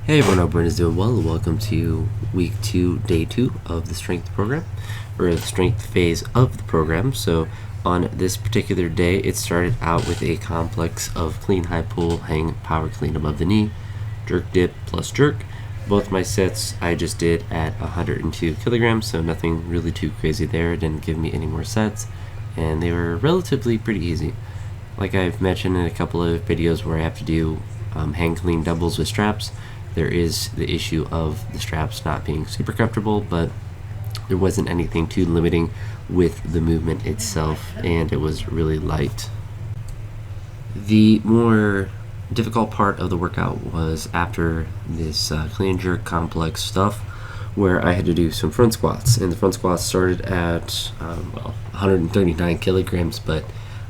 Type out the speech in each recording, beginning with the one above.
Hey everyone, hope everyone is doing well. Welcome to week 2, day 2 of the strength program, or the strength phase of the program. So on this particular day, it started out with a complex of clean high pull, hang, power clean above the knee, jerk dip plus jerk. Both my sets I just did at 102 kilograms, so nothing really too crazy there. It didn't give me any more sets, and they were relatively pretty easy. Like I've mentioned in a couple of videos where I have to do hang clean doubles with straps, there is the issue of the straps not being super comfortable, but there wasn't anything too limiting with the movement itself, and it was really light. The more difficult part of the workout was after this clean and jerk complex stuff, where I had to do some front squats, and the front squats started at 139 kilograms, but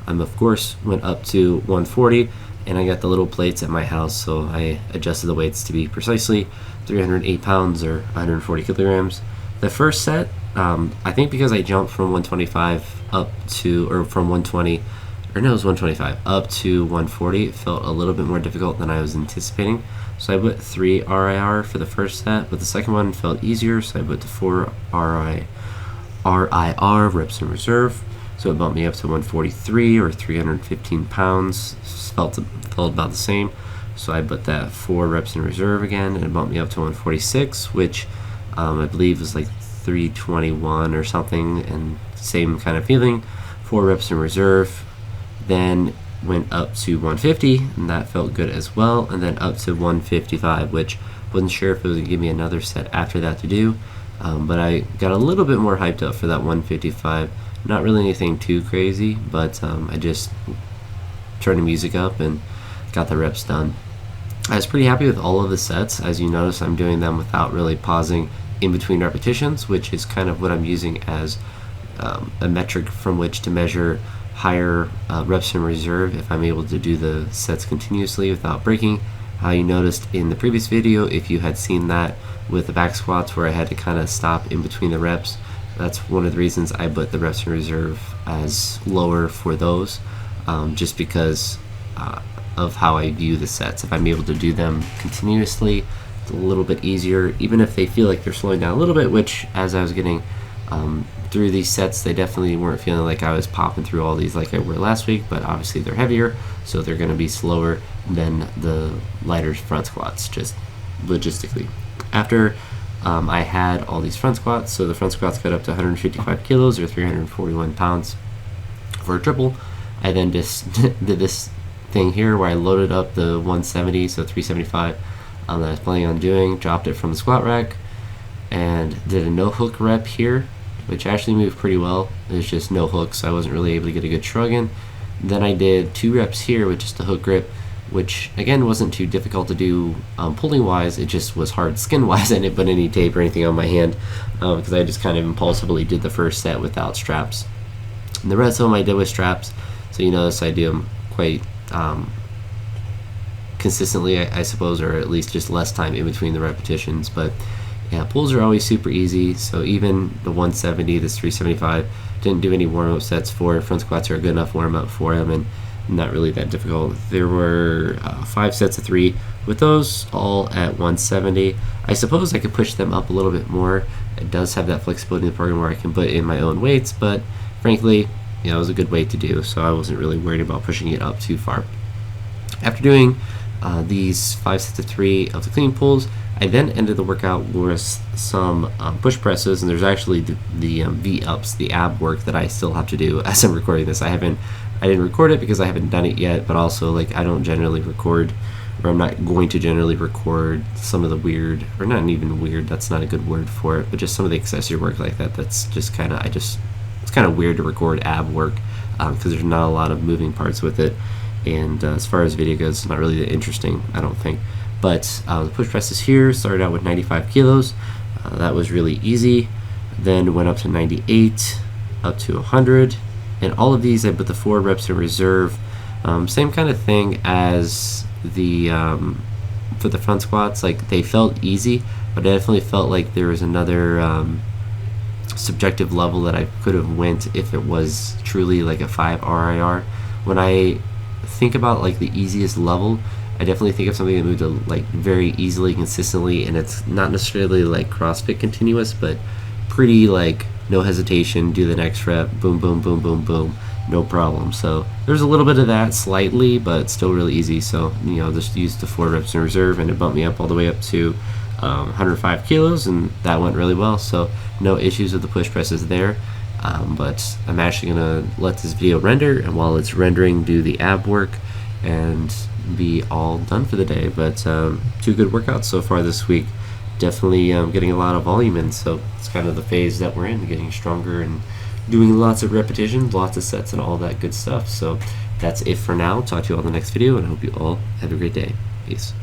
of course went up to 140, and I got the little plates at my house, so I adjusted the weights to be precisely 308 pounds or 140 kilograms. The first set, I think because I jumped from 125 up to, or from 120, or no, it was 125 up to 140, it felt a little bit more difficult than I was anticipating. So I put 3 RIR for the first set, but the second one felt easier, so I put the 4 RIR reps in reserve. So it bumped me up to 143 or 315 pounds. Felt about the same. So I put that 4 reps in reserve again, and it bumped me up to 146, which I believe was like 321 or something, and same kind of feeling. 4 reps in reserve. Then went up to 150, and that felt good as well. And then up to 155, which wasn't sure if it was going to give me another set after that to do. But I got a little bit more hyped up for that 155. Not really anything too crazy, but I just turned the music up and got the reps done. I was pretty happy with all of the sets. As you notice, I'm doing them without really pausing in between repetitions, which is kind of what I'm using as a metric from which to measure higher reps in reserve if I'm able to do the sets continuously without breaking. How you noticed in the previous video, if you had seen that with the back squats where I had to kind of stop in between the reps, that's one of the reasons I put the reps in reserve as lower for those, just because of how I view the sets. If I'm able to do them continuously, it's a little bit easier, even if they feel like they're slowing down a little bit, which as I was getting through these sets, they definitely weren't feeling like I was popping through all these like I were last week, but obviously they're heavier, so they're going to be slower than the lighter front squats, just logistically. After I had all these front squats, so the front squats got up to 155 kilos or 341 pounds for a triple. I then just did this thing here where I loaded up the 170, so 375 that I was planning on doing, dropped it from the squat rack, and did a no hook rep here, which actually moved pretty well. It was just no hook, so I wasn't really able to get a good shrug in. Then I did 2 reps here with just a hook grip, which again wasn't too difficult to do pulling wise. It just was hard skin wise. I didn't put any tape or anything on my hand because I just kind of impulsively did the first set without straps. And the rest of them I did with straps, so you notice I do them quite consistently, I suppose, or at least just less time in between the repetitions. But yeah, pulls are always super easy, so even the 170, this 375, didn't do any warm-up sets for it. Front squats are a good enough warm-up for them, and not really that difficult. There were 5 sets of 3 with those, all at 170. I suppose I could push them up a little bit more. It does have that flexibility in the program where I can put in my own weights, but frankly, it was a good weight to do, so I wasn't really worried about pushing it up too far. After doing these 5 sets of 3 of the clean pulls, I then ended the workout with some push presses, and there's actually the V-ups, the ab work that I still have to do as I'm recording this. I didn't record it because I haven't done it yet, but also like I don't generally record, or I'm not going to generally record some of the weird, or not even weird, that's not a good word for it, but just some of the accessory work like that. That's just kind of, it's kind of weird to record ab work because there's not a lot of moving parts with it, and as far as video goes, it's not really that interesting, I don't think. But the push presses here started out with 95 kilos. That was really easy. Then went up to 98, up to 100. And all of these I put the 4 reps in reserve. Same kind of thing as the for the front squats. Like they felt easy, but I definitely felt like there was another subjective level that I could have went if it was truly like a 5 RIR. When I think about like the easiest level, I definitely think of something that moved like very easily, consistently, and it's not necessarily like CrossFit continuous, but pretty like no hesitation, do the next rep, boom, boom, boom, boom, boom, no problem. So there's a little bit of that slightly, but still really easy. So just used the 4 reps in reserve, and it bumped me up all the way up to 105 kilos, and that went really well. So no issues with the push presses there. But I'm actually gonna let this video render, and while it's rendering, do the ab work and be all done for the day. But 2 good workouts so far this week. Definitely getting a lot of volume in, so it's kind of the phase that we're in, getting stronger and doing lots of repetitions, lots of sets, and all that good stuff. So that's it for now. Talk to you all in the next video, and I hope you all have a great day. Peace.